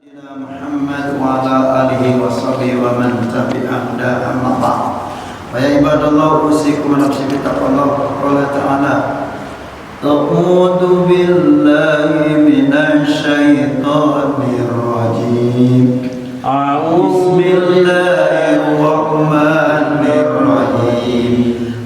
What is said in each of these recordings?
Muhammad wa ala alihi wa sahbihi wa man tabi'ahum amma ba'd. Wa ya ibadallah usikum wa nafsi bi taqwallah. Qala ta'ala A'udzu billahi minasy syaithanir rajim. Bismillahirrahmanirrahim.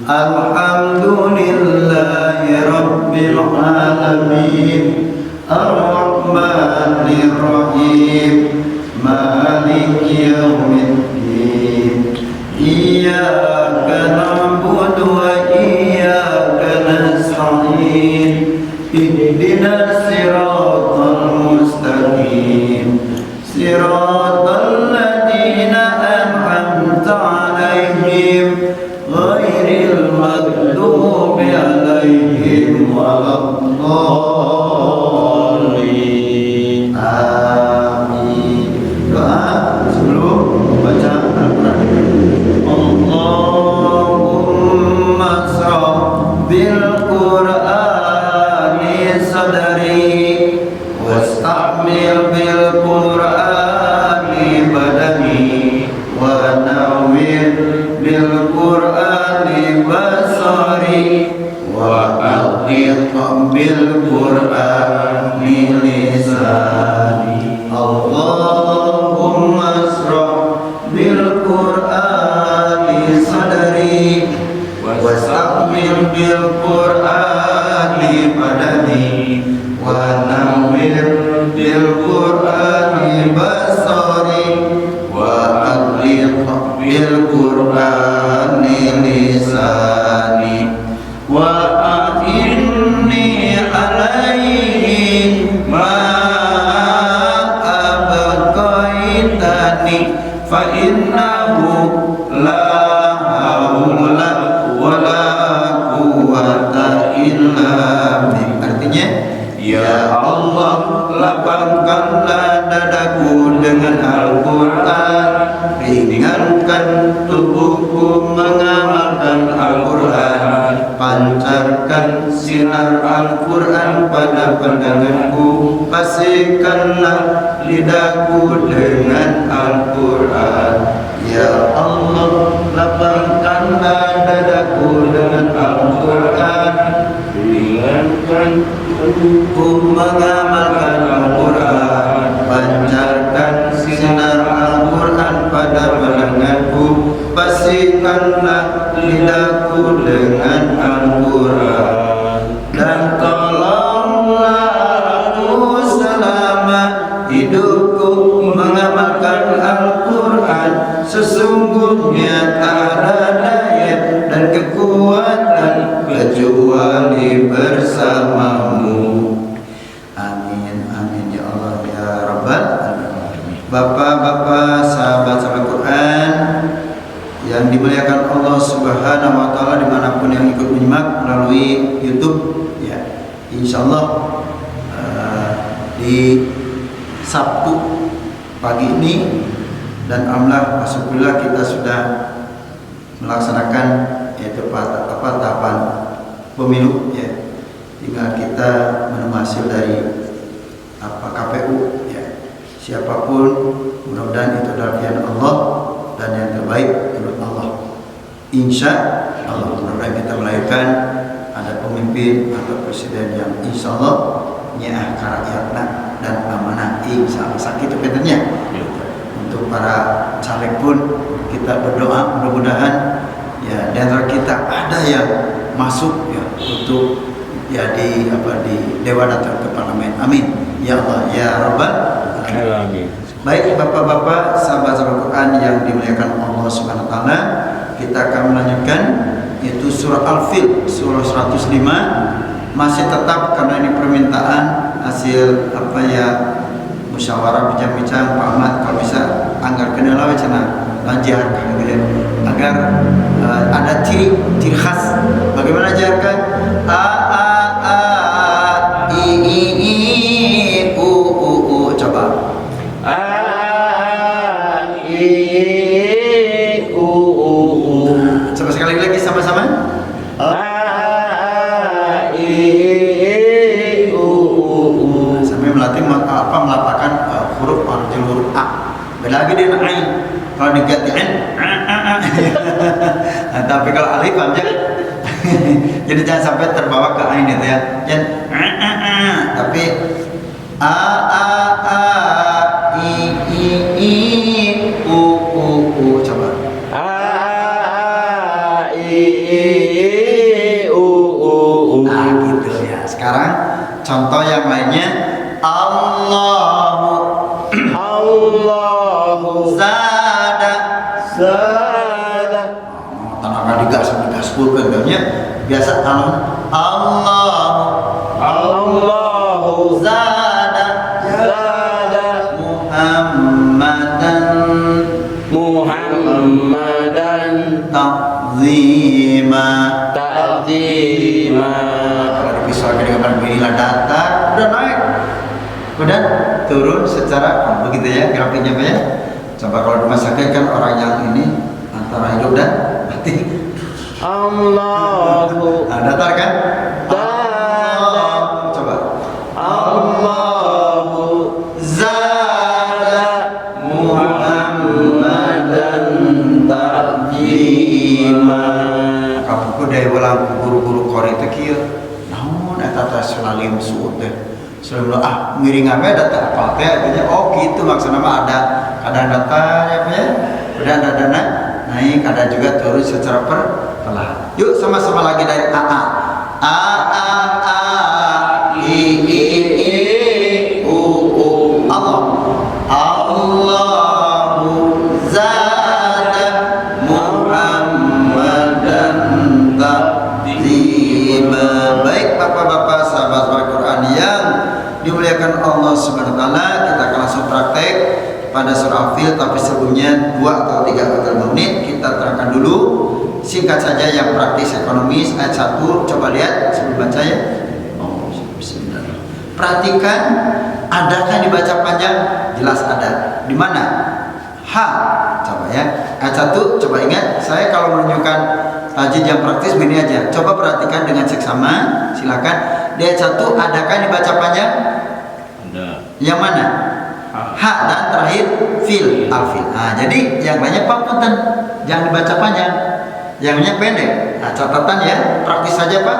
Alhamdulillahi rabbil alamin. Ar-Rahmanir Rahim. Maliki yaumiddin. Iyyaka na'budu wa iyyaka nasta'in. Ihdinas siratal mustaqim. Siratal ladzina an'amta 'alaihim ghairil maghdubi 'alaihim waladdallin. Amin. Doa sebelum membaca Al-Quran. Allahumma sabbil Qur'ani sadri wastamil bil Qur'ani badani wa nawwir bil Qur'ani basari wa aqim bil Qur'ani lisani. Allahumma asra' bil Qur'ani sadri wastamil bil Qur'ani badani wa nawwir bil Qur'ani basari wa aqim bil Qur'ani lisani wa a'inni alaihi ma abqaitani fa innahu la haula wa la quwwata illa billah. Artinya, ya Allah, lapangkanlah dadaku dengan Al-Quran, ringankan tubuhku mengamalkan Al-Quran, pancarkan sinar Al-Quran pada pandanganku, pastikanlah lidahku dengan Al-Quran. Ya Allah, lapangkanlah dadaku dengan Al-Quran, ringankan tubuhku mengamalkan Al-Quran, pancarkan sinar Al-Quran pada pandanganku, pastikanlah lidahku dengan Al-Quran, dan tolonglah aku selama hidupku mengamalkan Al-Quran. Sesungguhnya tak ada daya dan kekuatan kecuali bersamamu. Amin, amin ya Allah ya Rabbal alamin. Bapak-bapak sahabat-sahabat Quran yang dimuliakan Allah Subhanahu wa taala dimanapun yang ikut menyimak melalui YouTube ya. Insyaallah di Sabtu pagi ini dan alhamdulillah masyaAllah kita sudah melaksanakan yaitu tahapan pemilu ya. Tinggal kita menunggu hasil dari KPU ya. Siapapun mudah-mudahan itu adalah pilihan Allah dan yang terbaik menurut Allah. Insya Allah mudah-mudahan kita melahirkan ada pemimpin atau presiden yang insya Allah nyiah karakyatna dan amanah insya Allah sakit katanya. Untuk para caleg pun kita berdoa mudah-mudahan ya di antara kita ada yang masuk ya untuk ya di dewan atau ke parlemen. Amin ya Allah ya Rabbal alamin. Baik bapak-bapak sahabat-sahabat Quran yang dimuliakan Allah Subhanahu wa taala, kita akan melanjutkan yaitu surah Al-Fil surah 105 masih tetap karena ini permintaan hasil musyawarah bincang-bincang Pak Ahmad kalau bisa anggar kenal wacana lanjarkan gitu agar ada ciri khas. Bagaimana ajarkan a i u coba a i u coba sekali lagi sama-sama a i u sambil melatih melapakkan huruf lagi dia ain. Kalau diganti ain, nah, tapi kalau alif panjang. Jadi jangan sampai terbawa ke ain itu ya. Jangan tapi a i u coba. A i u. Nah, gitu ya. Sekarang contoh yang lainnya Allahu zada. Tanpa digas pulpennya biasa Allahu zada Muhammadan ta'zima. Kalau dipisahkan dengan bila datar udah naik, udah turun secara begitu ya grafiknya Pak ya. Coba kalau dimasakkan kan orang yang ini antara hidup dan mati. Allahu Datar kan? Zada. Coba. Allahu Zada Muhammadan ta'zima. Kamu dari ulang guru-guru Korea itu kieu. Namun eta teh selalim suut teh. Selalu ngiring apa data apa teh artinya oh gitu maksudnya mah ada kadang data ya Pak ya. Udah ada dana naik ada juga turun secara perlahan. Yuk sama-sama lagi dari a i u Allah. Allahu zada Muhammadan ta'zima. Baik Bapak-bapak sahabat Al-Qur'an yang dimuliakan Allah Subhanahu wa taala, kita akan langsung praktek pada surah Al-Fil, tapi sebelumnya 2 atau 3 atau 5 menit kita terangkan dulu singkat saja yang praktis ekonomis ayat 1. Coba lihat sebelum baca ya. Bismillah. Perhatikan, adakah dibaca panjang? Jelas ada. Di mana? Ha. Coba ya. Ayat 1 coba ingat, saya kalau menunjukkan tajwid yang praktis begini aja. Coba perhatikan dengan seksama. Silakan. Di ayat 1 adakah dibaca panjang? Ada. Yang mana? Ha dan terakhir fil, al-fil. Nah, jadi yang lainnya punten, jangan dibaca panjang. Yang lainnya pendek. Nah, catatan ya, praktis saja Pak.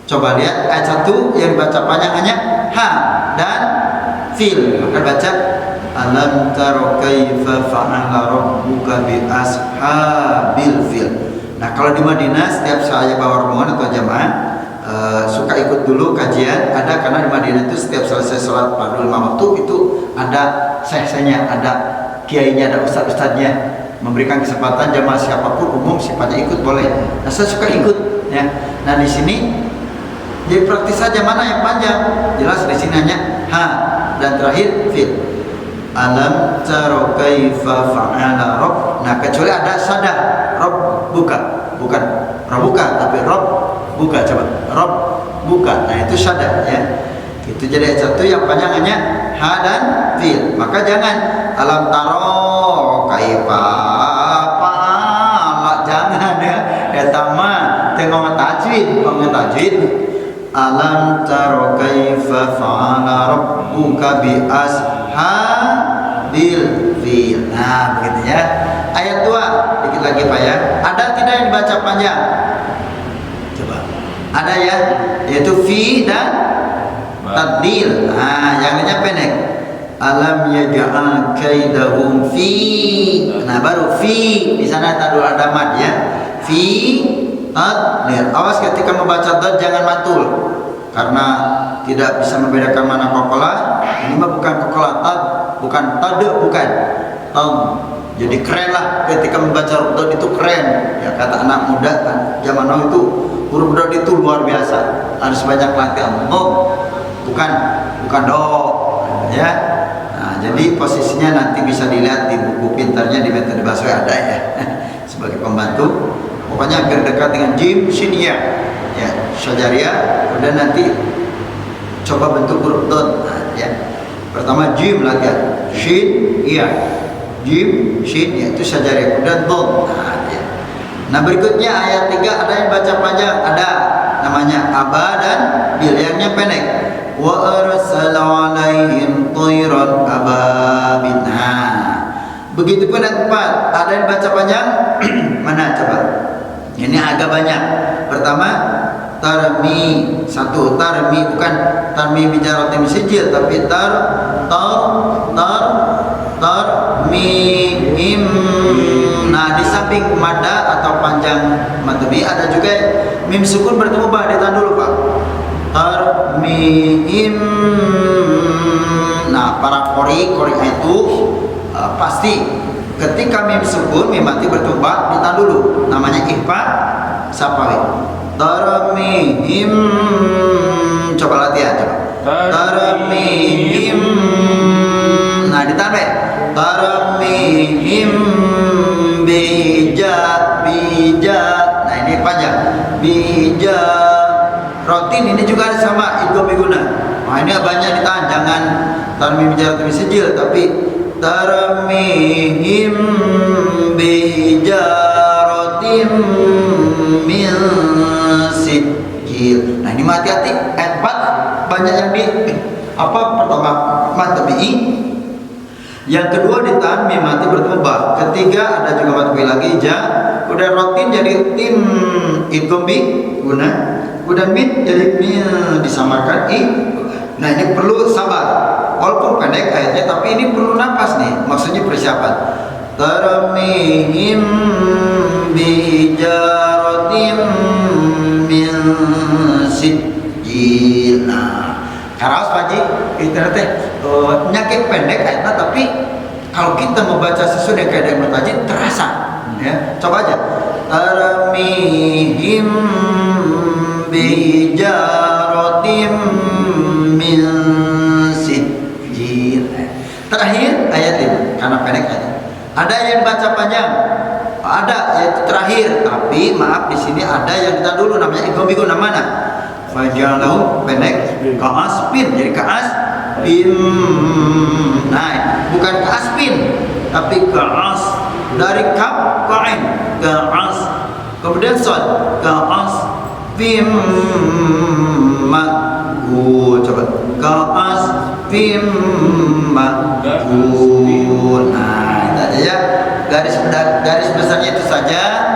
Coba lihat ayat 1 yang dibaca panjang hanya ha dan fil. Maka baca alam taro kaifa fa'ala rabbuka bi ashabil fil. Nah, kalau di Madinah setiap saya bawa rombongan atau jamaah suka ikut dulu kajian ada karena di Madinah itu setiap selesai sholat fardu 5 waktu itu ada sehsenya, ada kiainya, ada ustadz-ustadznya memberikan kesempatan jamaah siapapun umum sifatnya ikut boleh. Nah, saya suka ikut ya. Nah, di sini jadi praktis saja mana yang panjang. Jelas di sini hanya ha dan terakhir fil. Alam taro kaifa fa'ala rabb. Nah, kecuali ada sada rabb buka, bukan rabuka tapi rabb buka. Coba rabb buka. Nah, itu sada ya. Itu jadi ayat 1 yang panjang hanya ha dan fil. Maka jangan alam taro kaifa fa'ala, jangan ya. Eta mah tengok tajwid, alam taro kaifa fa'ala rabbuka bi ashabil fil. Nah, begitu ya. Ayat 2 dikit lagi Pak ya. Ada tidak yang dibaca panjang? Coba. Ada ya, yaitu fi dan tadlil. Nah, yang lainnya pendek. Alam yaj'al kaidahum fi. Nah, baru fi di sana tadi ada mad ya. Fi tadlil. Awas ketika membaca dad jangan mantul. Karena tidak bisa membedakan mana kokola. Ini mah bukan kokola tad, bukan tade, bukan. Jadi keren lah ketika membaca dad itu keren. Ya kata anak muda kan zaman now itu huruf dad itu luar biasa. Harus banyak latihan. Bukan do ya. Nah, jadi posisinya nanti bisa dilihat di buku pintarnya di metode bahasa ada ya. Sebagai pembantu. Pokoknya hampir dekat dengan jim shin ya. Ya, syajariyah. Kemudian nanti coba bentuk huruf dot. Nah, ya. Pertama jim latihan. Shin iya. Jim shin ya itu syajariyah. Kemudian dot. Nah, ya. Nah, berikutnya ayat 3 ada yang baca panjang, ada namanya aba dan bil yang pendek. Wa arsala alaihim tayran ababil. Nah, Begitupun ayat 4, ada yang baca panjang? Mana coba? Ini agak banyak. Pertama, tarmi, satu tarmi, bukan tarmi bicara tim sijil, tapi tarmihim. Nah, di samping mada atau panjang matbi ada juga mim sukun bertemu ba, ditahan dulu Pak. Tarmihim. Nah, para qori itu pasti ketika mim sukun mim mati bertemu ba, ditahan dulu. Namanya ikhfa safawi. Tarmihim, coba latihan coba. Tarmihim. Nah, ditambah tarmihim bija. Nah, ini panjang. Bija. Rotin ini juga ada sama idgham biguna. Nah, ini banyak ditahan, jangan tarmihim bija rotin sijil, tapi tarmihim bija rotin min sijil. Nah, ini hati-hati. Ayat 4 banyak yang di pertama mad tabi'i, yang kedua ditahan mim mati bertemu ba, ketiga ada juga mad tabi'i lagi ja, udah rotin jadi tim idgham bi guna, udah mid jadi min disamarkan i. Nah, ini perlu sabar, walaupun pendek ayatnya, tapi ini perlu napas nih, maksudnya persiapan. Tarmihim bijaratim min sijil. Nah, karaos Paji, itu teh nyakit pendek ayatnya, tapi kalau kita membaca sesuai dengan kaidah mutajid terasa, ya. Coba aja. Tarmihim bijaratim min sijil. Terakhir ayat ini karena pendek ayat. Ada yang baca panjang, ada yaitu terakhir, tapi maaf di sini ada yang kita dulu namanya idgham biguna mana? Fajalahu pendek ka'aspin, jadi ka'aspin. Nah, bukan ka'aspin, tapi ka'as, dari kaf ka'in, ka'as, kemudian shad, ka'aspin ma'kul. Coba ka'aspin ma'kul. Nah, itu aja ya, garis besarnya itu saja.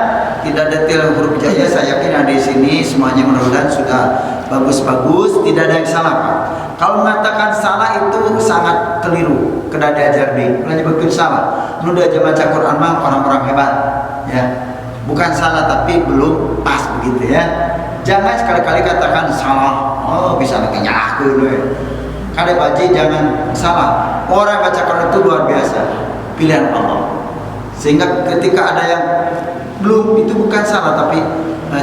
Tidak detail huruf jaya, saya yakin di sini semuanya mudah-mudahan sudah bagus-bagus, tidak ada yang salah Pak. Kalau mengatakan salah itu sangat keliru, kena diajar di, menyebutkan salah. Nudah aja baca Quran mah orang-orang hebat, ya. Bukan salah tapi belum pas begitu ya. Jangan sekali-kali katakan salah. Oh, bisa lagi nyalaku dulu ya. Kadang baji jangan salah. Orang baca Quran itu luar biasa, pilihan Allah. Sehingga ketika ada yang belum, itu bukan salah, tapi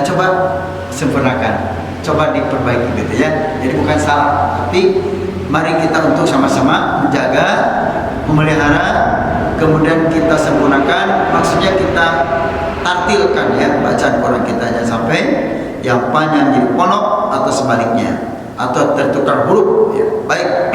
coba sempurnakan, coba diperbaiki gitu ya. Jadi bukan salah, tapi mari kita untuk sama-sama menjaga, memelihara, kemudian kita sempurnakan. Maksudnya kita tartilkan ya bacaan Quran kita, jangan sampai yang panjang jadi ponok atau sebaliknya, atau tertukar huruf ya. Baik.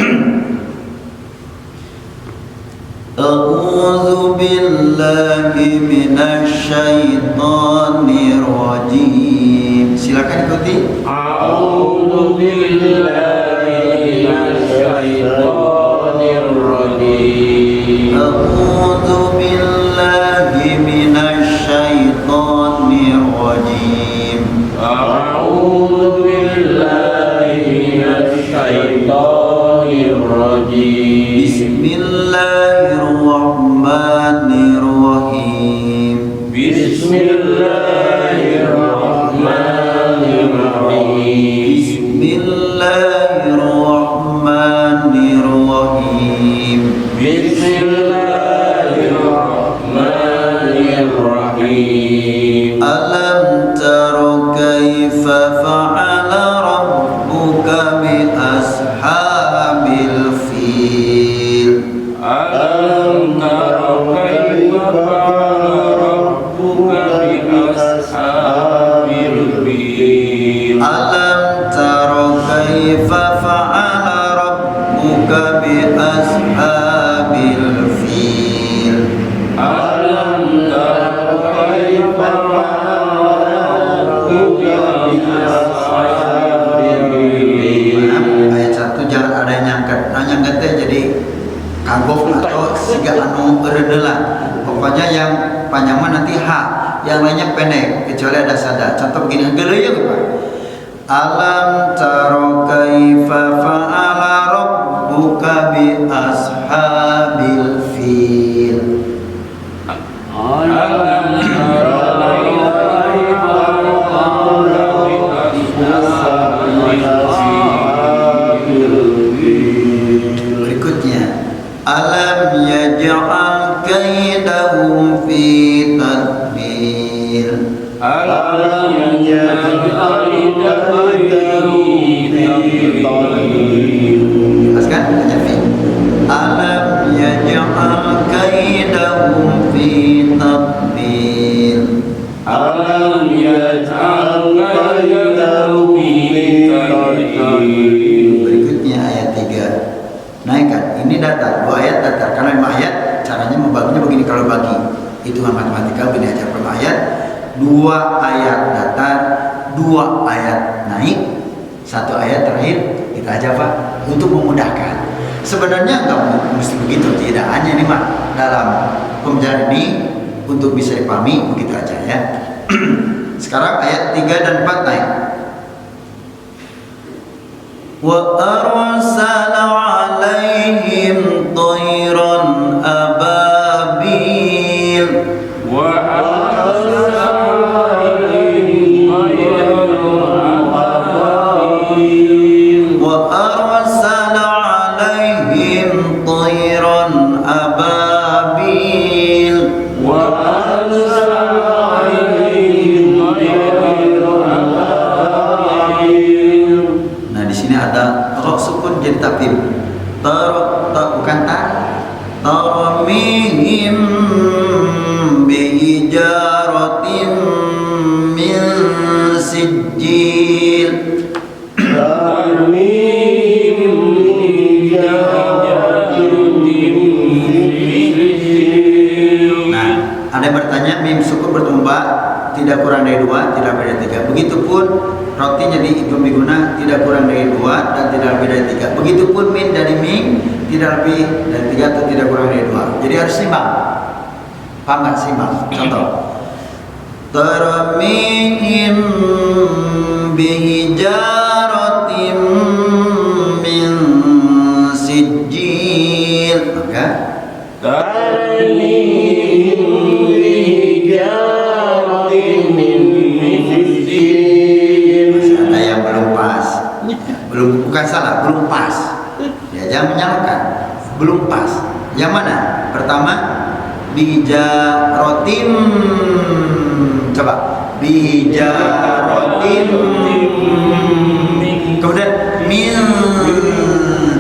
A'udzu billahi minasyaitonir rajim. Silakan ikuti. A'udzu billahi minasyaitonir rajim. A'udzu billahi minasyaitonir rajim. A'udzu billahi minasyaitonir rajim. Bismillahirrahmanirrahim. Bismillahirrahmanirrahim. Bismillahirrahmanirrahim. Alam tara kaifa fa'ala rabbuka bi ashabil fil. Alam tara kaifa fa'ala rabbuka bi ashabil fil. Alam tara kaifa fa'ala rabbuka bi ashabil fil. Alam tara kaifa fa'ala rabbuka bi ashabil fil. Ayat 1 jangan ada yang nyangkat. Nyangkat jadi kagok atau siga anu eureudeulah. Pokoknya yang panjang mah nanti H, yang lainnya pendek kecuali ada sada. Contoh begini, geuleuh Pak. Alam taro kaifa fa'ala rabbuka bi ashabil fil. Alam taro kaifa fa'ala bi ashabil fil. Berikutnya, alam yaj'al kaidahum fi tadbir. Alam yaj'al kaidahum fi tadbir. Jelaskan hanya fi. Alam yaj'al kaidahum fi tadbir. Alam yaj'al kaidahum fi tadbir. Berikutnya ayat 3. Naikkan. Ini datar, 2 ayat datar. Karena 5 ayat caranya membaginya begini kalau bagi hitungan matematika bina ajar per ayat. 2 ayat datar, 2 ayat naik, 1 ayat terakhir kita aja Pak untuk memudahkan. Sebenarnya nggak mesti begitu, tidak hanya ini mah dalam pembelajaran ini untuk bisa dipahami begitu aja ya. Sekarang ayat 3 dan 4 naik. Wa arsala 'alaihim thayran ababil. Wa arsala 'alaihim thayran ababil. Wa arsala 'alaihim thayran ababil. Wa arsala 'alaihim thayran ababil. Nah, di sini ada ra sukun jadi tapim. Bukan ta. Tarmihim bihijaratin min sijil. Tarmihim bijaratin min sijil. Nah, ada yang bertanya mim sukun bertemu ba tidak kurang dari 2, tidak lebih dari 3. Begitupun roti jadi idgham biguna tidak kurang dari 2 dan tidak lebih dari 3. Begitupun min dari mim tidak lebih dari 3 atau tidak kurang dari 2. Jadi harus seimbang. Paham nggak seimbang? Contoh. Tarmihim bihijaratin min sijil. Maka Tarmihim bijaratin min sijil. masih ada yang belum pas. Bukan salah, belum pas. Ya, jangan menyalahkan. Belum pas. Yang mana? Pertama, bijaratin. Coba. Bijaratin. Kemudian min.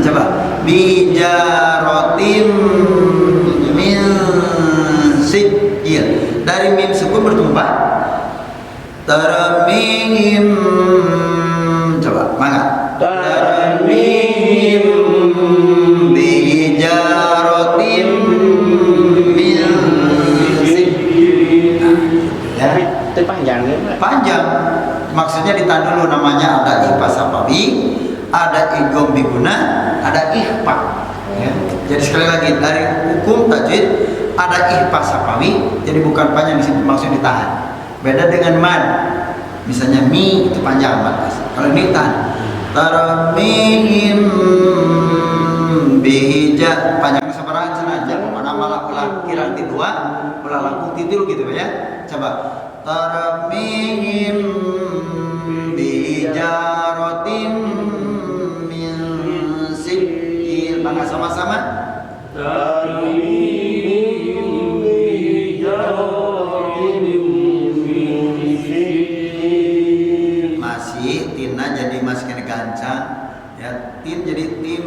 Coba. Bijaratin min sijil. Dari mim sukun bertemu ba. Tarmihim. Coba, mangga. Tarmihim bijaratin min sijil. Nah, ya. Itu panjang ya Pak? Panjang. Maksudnya ditahan dulu, namanya ada ihfa safawi, ada idgham biguna, ada ikhfa. Ya. Jadi sekali lagi dari hukum tajwid ada ihfa safawi, jadi bukan panjang di sini maksudnya ditahan. Beda dengan mad. Misalnya mi itu panjang mad. Kalau ini tahan. Tarmihim bihija panjangnya sabaraha cenah jangan mana malah ulah kira ti 2 ulah langkung titil gitu ya. Coba tarmihim bijaratin min sijil. Mangga sama-sama. Tarmihim bijaratin min sijil. Masih tina jadi masih kena gancang ya, tin jadi tim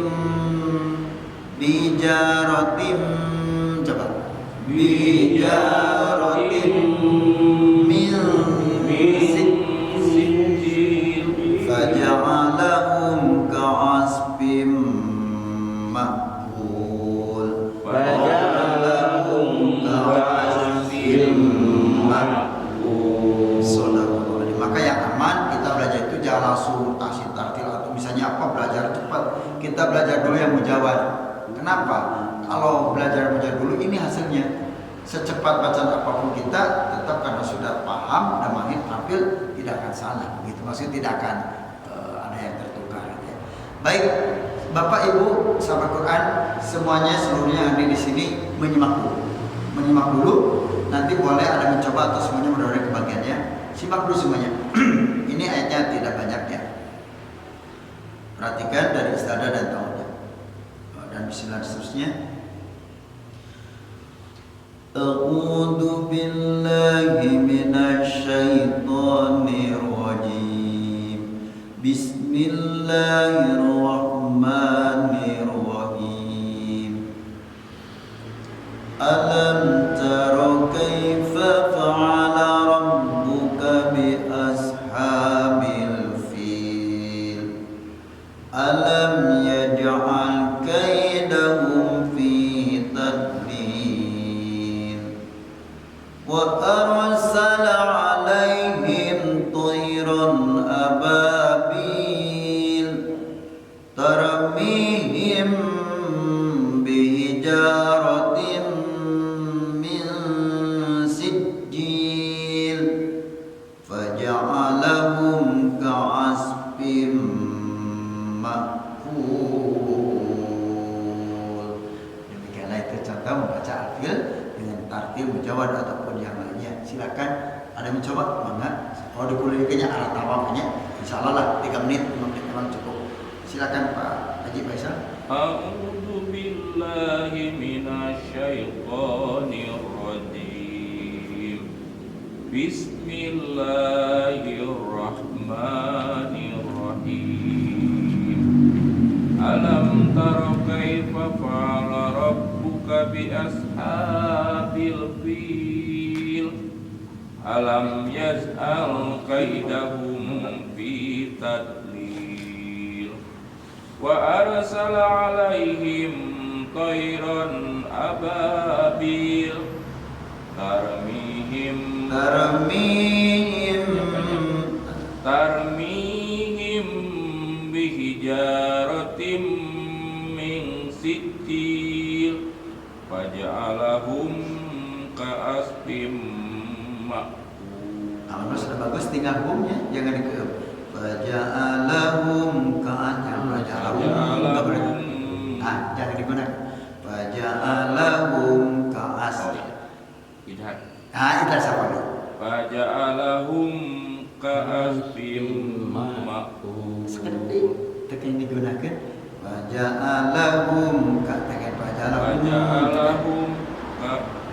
bijaratim. Coba bijaratim min sijil faja'alahum ka'asfim ma'kul. Faja'alahum ka'asfim ma'kul. Sadaqallah. Maka yang aman kita belajar itu jangan langsung tahsin tartil atau misalnya apa belajar cepat. Kita belajar dulu yang mujawad. Kenapa? Kalau belajar mujawad dulu ini hasilnya secepat bacaan apapun kita tetap karena sudah paham dan mahir tampil tidak akan salah. Begitu maksudnya tidak akan ada yang tertukar. Ya. Baik, Bapak Ibu sahabat Quran semuanya seluruhnya hadir di sini menyimak dulu. Nanti boleh ada mencoba atau semuanya mudah-mudahan kebagiannya. Simak dulu semuanya. Ini ayatnya tidak banyak ya. Perhatikan dari istiadah dan tahunnya dan bismillah seterusnya. A'udzu billahi minasy syaithanir rajim. Bismillahirrahmanirrahim. Alam tara kaifa fa'ala rabbuka bi ashabil fil. Alam yaj'al kaidahum fi tadlil. Wa arsala 'alaihim tayran ababil tarmihim bihijaratin min sijil faja'alahum ka'asfim ma'kul. Demikianlah itu contoh membaca al-fil dengan tartil mujawad ataupun yang lainnya. Silakan ada mencoba, mangga. Kalau dikuliahkannya alat awamnya, insya Allah lah 3 menit, 5 menit memang cukup. Silakan Pak Haji Faisal. A'udzu billahi minasy syaithanir rajim. Bismillahirrahmanirrahim. Alam tara kaifa fa'ala rabbuka bi ashabil fil. Alam yaj'al kaidahum fi tadlil. Wa arsala 'alaihim tayran ababil tarmihim bihijaratim min sijil faja'alahum ka'asfim ma'kul. Alhamdulillah sudah bagus, tinggal humnya jangan dikeum. Faja'alahum ka'asfim. Jangan digunakan. Faja'alahum ka'asfim. Idhar siapa nih? Faja'alahum ka'asfim ma'kul. Seperti tekan digunakan. Faja'alahum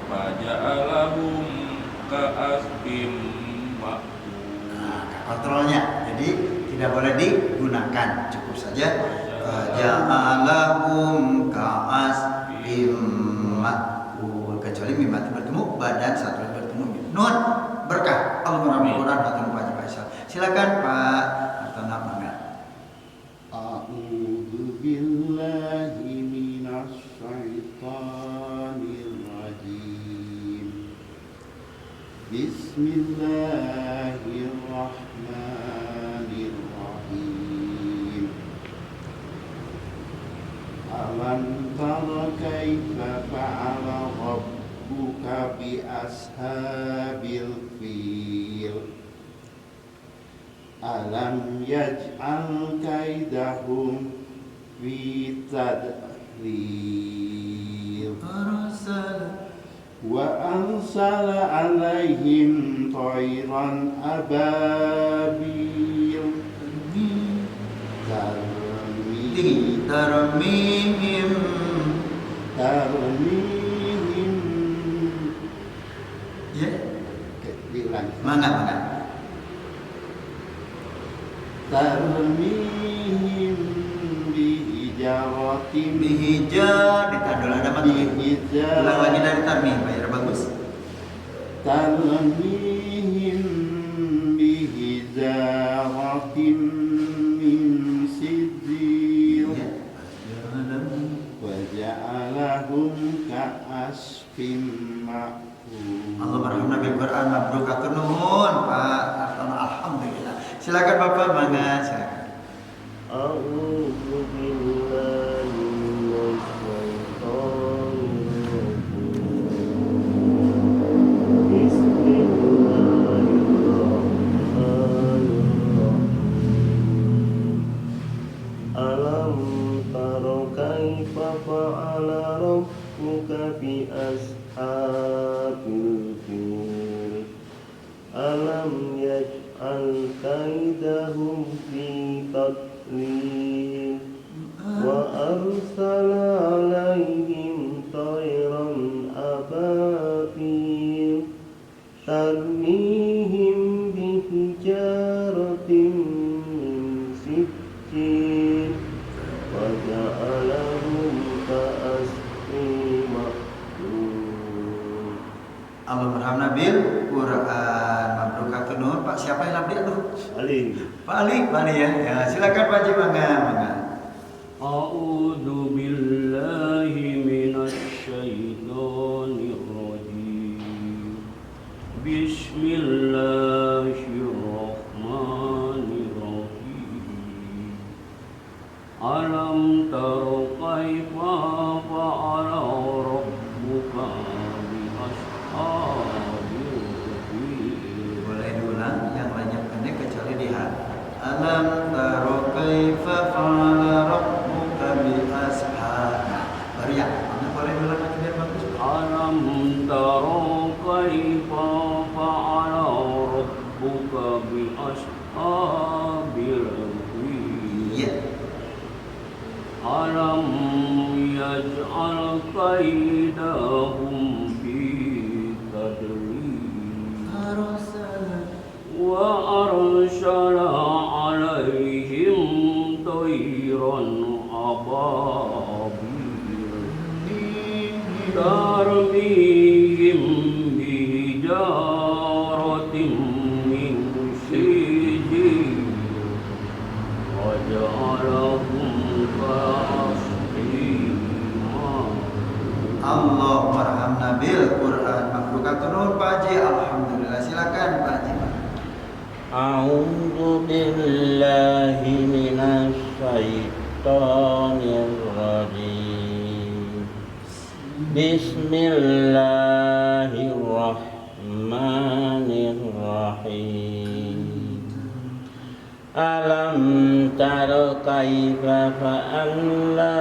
faja'alahum ka'asfim ma'kul. Kontrolnya. Jadi tidak boleh digunakan, cukup saja faja'alahum ka'asfim ma'kul, kecuali mim mati bertemu badan satu bertemu nun berkah Allahumma rabbil Quran atau Pak Haji Faisal. Silakan Pak Hartono mangga. A'udzu billahi minasy syaithanir rajim. Bismillahirrahmanirrahim. Alam tara kaifa fa'ala rabbuka bi ashabil fil. Alam yaj'al kaidahum fi tadlil. Wa arsala 'alaihim tayran ababil Tarmihim ya diulang. mangga Tarmihim bihijaratin bihijar ditandul ada mati ulang lagi dari tarmih bayar bagus. Tarmihim bihijaratin min sijil wa ja'alahum ka'asfim ma'kul. Allah marhamna bil Quran mabrukatun nuhun Pak Hartono. Alhamdulillah. Silakan Bapak mangga silakan. A'udzu billahi minasy syaithanir rajim. فعل ربك بأصحاب الفيل ألم يجعل كيدهم في تضليل وأرسل عليهم طيرا أبابيل ترميهم بحجارة من سجيل وجعلهم كعصف مأكول. Allah merhamna bil Quran Mabrukatul Nur. Pak siapa yang labdi aduh? Pak Ali ya. Ya silakan Pak Haji mangga. A'udzu billahi minasy syaithanir rajim. Bismillahirrahmanirrahim. Alam tara kaifa fa'ala rabbuka bi ashabil fil. Boleh diulang yang lainnya pendek kecuali di ha. Alam tara kaifa fa'ala rabbuka bi ashab. Baru ya. Mana boleh diulang lagi biar bagus. Alam tara kaifa fa'ala rabbuka bi ashabil fil. Iya. Alam yaj'al kaidahum fi tadlil wa arsala alaihim tayran ababil tarmihim bihijaratin min sijil wa ja'alahum ka'asfin ma'kul. Allah marhamna bil Quran Mabrukatul Nur Pak Haji. Alhamdulillah silakan Pak Haji. A'udzu billahi minasy syaithanir rajim. Bismillahirrahmanirrahim. Alam tara kaifa fa'ala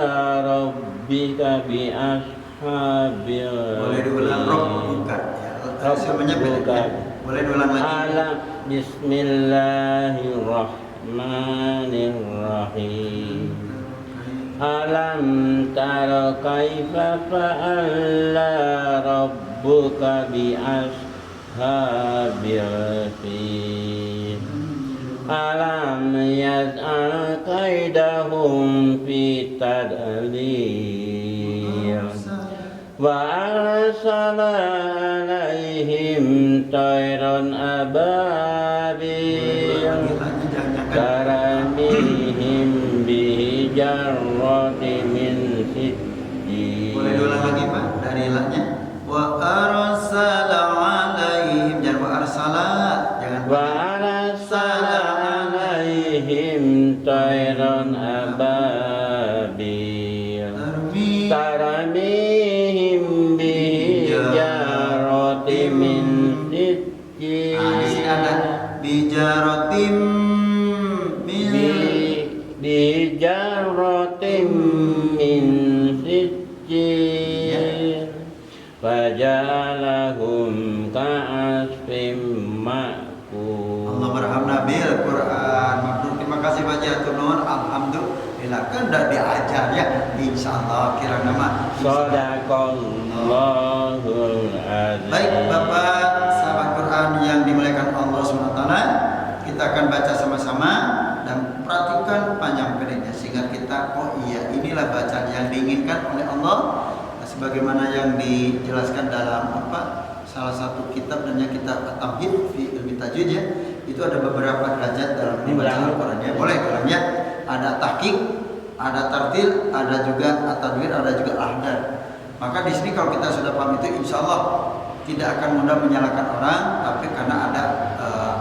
rabbika bi ashabil Boleh diulang Rabbuka ya. Semuanya beda. Boleh diulang lagi. Alam Bismillahirrahmanirrahim. Alam tara kaifa fa'ala rabbuka bi ashabil fil. Alam yaj'al kaidahum fi tadlil wa arsala alaihim tayran ababil taramihim bihijarati min sijil. Boleh diulang lagi Pak dari laknya. Wa arsala alaihim, jangan wa arsala, jangan Wa arsala alaihim tayran ababil taramihim bihijarati min sijil. Nah, di sini ada bijaratim min bijaratim min sijil fajalahum ka'asfim ma'kul. Allah merhamna bil Quran Maknun. Terima kasih Pak Haji Atur Nuhun. Alhamdulillah kan udah diajar ya. Insyaallah kira nama Shadaqallahul azim. Baik Bapak sahabat Quran yang dimuliakan Allah SWT, kita akan baca sama-sama dan perhatikan panjang pendeknya sehingga kita oh iya inilah bacaan yang diinginkan oleh Allah sebagaimana yang dijelaskan dalam salah satu kitab namanya kitab At-Tamhid fi Ilmi Tajwid ya. Itu ada beberapa derajat dalam membaca Al-Qur'an ya. Boleh bilangnya ada tahqiq, ada tartil, ada juga at-tadwir, ada juga ahdar. Maka di sini kalau kita sudah paham itu insyaallah tidak akan mudah menyalahkan orang, tapi karena ada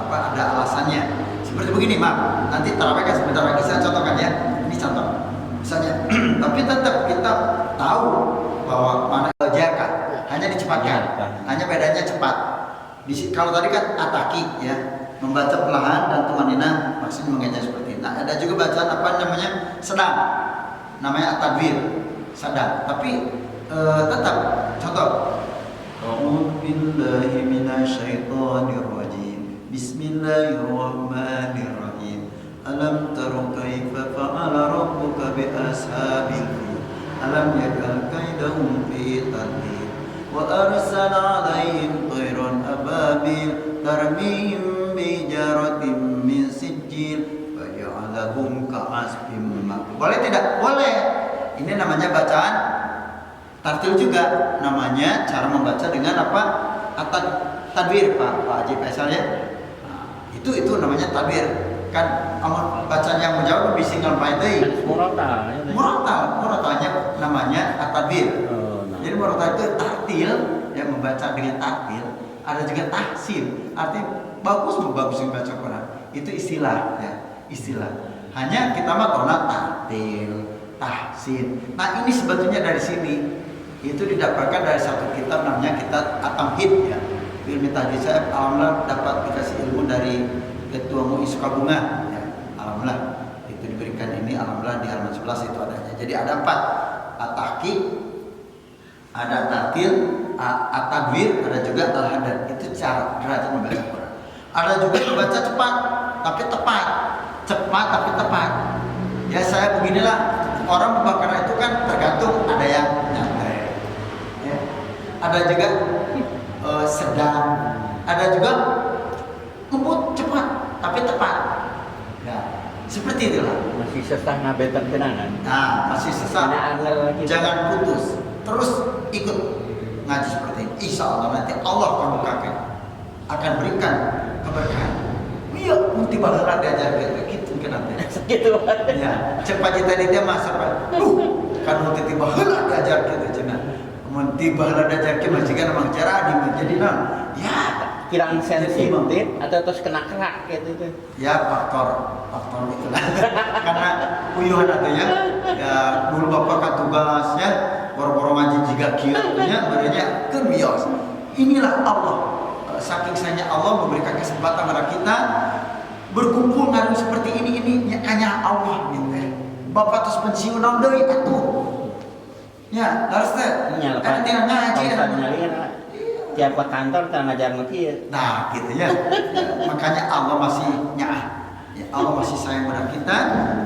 ada alasannya. Seperti begini, Mak. Nanti tarawih kan sebentar lagi saya contohkan ya. Ini contoh. Misalnya, tapi tetap kita tahu bahwa mana zakat hanya dicepatkan, hanya bedanya cepat. Kalau tadi kan ataki ya, membaca perlahan dan tumanina maksudnya mengajar seperti itu. Nah, ada juga bacaan apa namanya sedang, namanya at-tadwir. sadar. Tapi tetap contoh. A'udzu billahi minasyaitonir rajim. Bismillahirrahmanirrahim. Alam tara kaifa fa'ala rabbuka bi ashabil fil. Alam yaj'al kaidahum fi tadlil. Wa arsala 'alaihim tayran ababil tarmihim bi jaratin min sijil faja'alahum ka'asfin ma'kul. Boleh tidak? Boleh. Ini namanya bacaan tartil juga, namanya cara membaca dengan apa? Tadbir, Pak Haji Faisal ya. Nah, itu namanya tadbir. Kan amun bacaan yang menjawab bisa ngapain deui? Murotalnya namanya tadbir. Jadi murotal itu tartil, yang membaca dengan tartil. Ada juga tahsin, artinya bagus membaca Quran. Itu istilah ya, istilah. Hanya kita mah tahu tartil, tahsin. Nah, ini sebetulnya dari sini itu didapatkan dari satu kitab namanya kitab At-Tamhid ya. Ilmu tadi saya alhamdulillah dapat dikasih ilmu dari Ketua MUI Sukabunga ya. Alhamdulillah itu diberikan ini, alhamdulillah di halaman 11 itu adanya. Jadi ada 4, at-tahqiq, ada tartil, at-tadbir, ada juga al-hadad. Itu cara derajat membaca Quran. Ada juga membaca cepat tapi tepat. Cepat tapi tepat. Ya saya beginilah, orang membakar itu kan tergantung, ada yang nyantai. Ya. Ada juga sedang, ada juga lembut cepat tapi tepat. Ya, seperti itulah. Masih sesah ngabe terkenangan. Nah, masih sesat. Jangan putus. Terus ikut ngaji seperti ini. Insya Allah nanti Allah kamu kakek akan berikan keberkahan. Iya, nanti bakalan diajar gitu kan nanti. Gitu. Ya, cepat tadi dia masuk. Kan nanti tiba heula diajar gitu cenah. Mun tiba heula diajar ke majikan emang cara di jadi nah. Ya, Kirang sensitif atau terus kena kerak gitu. Ya faktor itulah. Karena uyuhan adanya ya dulu bapak kan tugasnya boro-boro ngaji juga kieu nya berenya keun bios. Inilah Allah. Saking sayangnya Allah memberikan kesempatan kepada kita berkumpul ngaji seperti ini hanya Allah gitu. Bapak terus pensiun naon deui atuh. Ya, harus teh. Kan tinggal ngaji. Tiap ke kantor kita ngajar ngekieu. Nah, gitu ya. Makanya Allah masih nyaah. Ya, Allah masih sayang pada kita,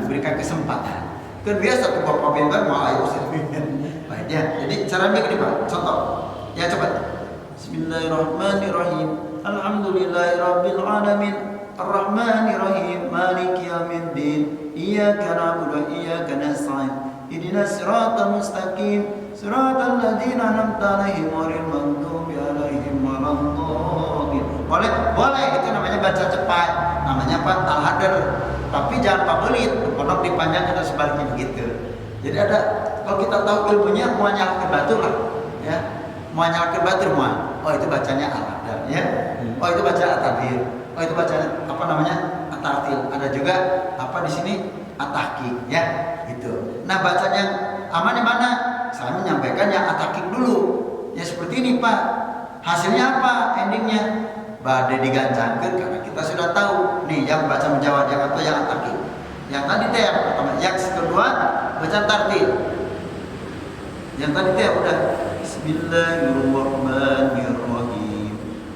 diberikan kesempatan. Kan biasa tuh Bapak Bimber mau ayo Ustaz. Baik ya. Jadi caranya gini Pak, contoh. Ya coba. Bismillahirrahmanirrahim. Alhamdulillahirabbil alamin. Arrahmanirrahim. Maliki yaumiddin. Iyyaka na'budu wa iyyaka nasta'in. Ihdinas siratal mustaqim. Siratal ladzina an'amta 'alaihim ghairil maghdubi 'alaihim waladdallin. Boleh itu namanya baca cepat. Namanya apa? Al-hadar. Tapi jangan pabelit, pondok dipanjangkan atau sebaliknya begitu. Jadi ada kalau kita tahu ilmunya mau nyalakan batur lah, ya. Mau nyalakan batur mau. Oh itu bacanya al-hadar, ya. Oh itu baca at-tadbir. Oh itu baca apa namanya? At-tartil. Ada juga apa di sini? At-tahqiq, ya. Gitu. Nah, bacanya aman yang mana? Saya menyampaikan yang at-tahqiq dulu. Ya seperti ini Pak. Hasilnya apa? Endingnya badai digancangkan karena kita sudah tahu nih yang baca menjawab yang atau yang at-tahqiq. Yang tadi teh yang pertama, yang kedua baca tartil. Yang tadi teh udah Bismillahirrahmanirrahim.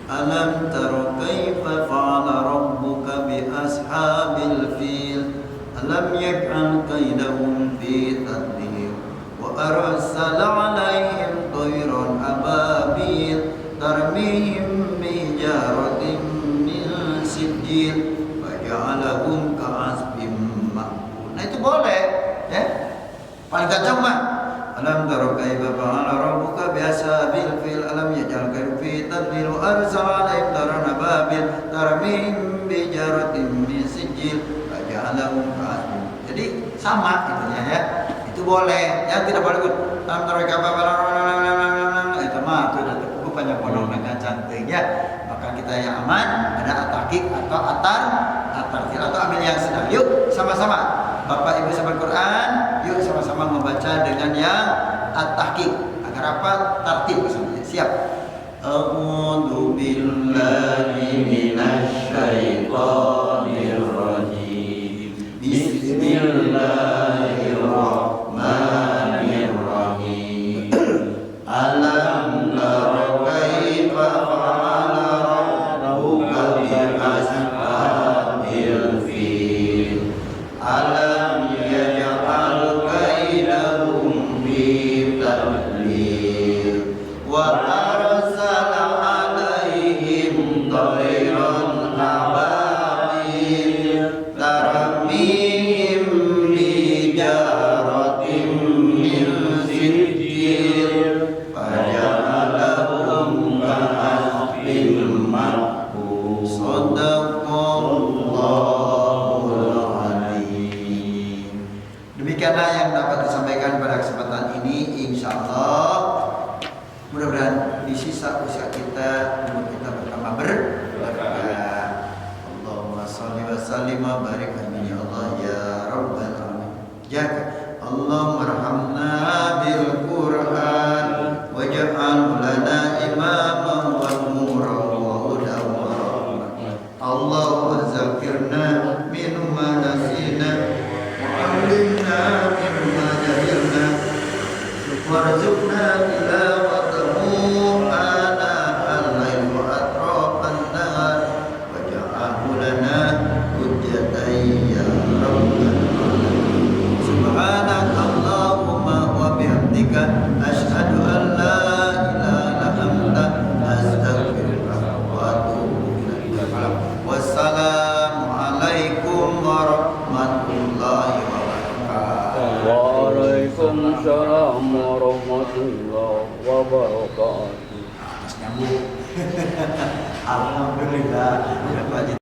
Alam tara kaifa fa'ala rabbuka bi ashabil fil. Alam yaj'al kaidahum fi tadlil. وأرسل عليهم طيرا أبابيل ترميهم بحجارة من سجيل فجعلهم كعصف مأكول. Nah itu boleh ya. Paling gampang mah alam tara kaifa fa'ala rabbuka bi ashabil fil alam yaj'al kaidahum fi tadlil wa arsala alaihim tayran ababil tarmihim bihijaratin min sijil faja'alahum ka'asfin. Jadi sama itunya ya. Itu boleh, yang tidak boleh antara kapal itu mah itu bukannya pondok dengan cantiknya. Maka kita yang aman ada at-tahqiq atau at-tartil atau ambil yang sedang. Yuk sama-sama Bapak Ibu sahabat Quran, yuk sama-sama membaca dengan yang at-tahqiq agar apa? Tartil bersama. Siap. A'udzu billahi minasy syaithanir rajim. Bismillahirrahmanirrahim. yang dapat disampaikan pada kesempatan ini, insya Allah mudah-mudahan di sisa usia kita, umur kita bertambah berkah. Allahumma sholli wa sallim wa barik amin ya Allah ya rabbal alamin. Jaga Allahumma arhamna bil Qur'an waj'al lana imaman wa nuran wa hudan wa rahmah. Allahumma zakirna mimma nasina wa 'allimna mimma jahilna warzuqna tilawatahu ana al-lail wa atrafan nahar waj'alhu lana hujjatan ya rabbal alamin. Subhanaka Allahumma wa bihamdika asyhadu an la ilaha illa anta astaghfiruka wa atubu ilaik. Wassalamu alaikum warahmatullahi wabarakatuh. Waalaikumsalam warahmatullahi wabarakatuh. Alhamdulillah.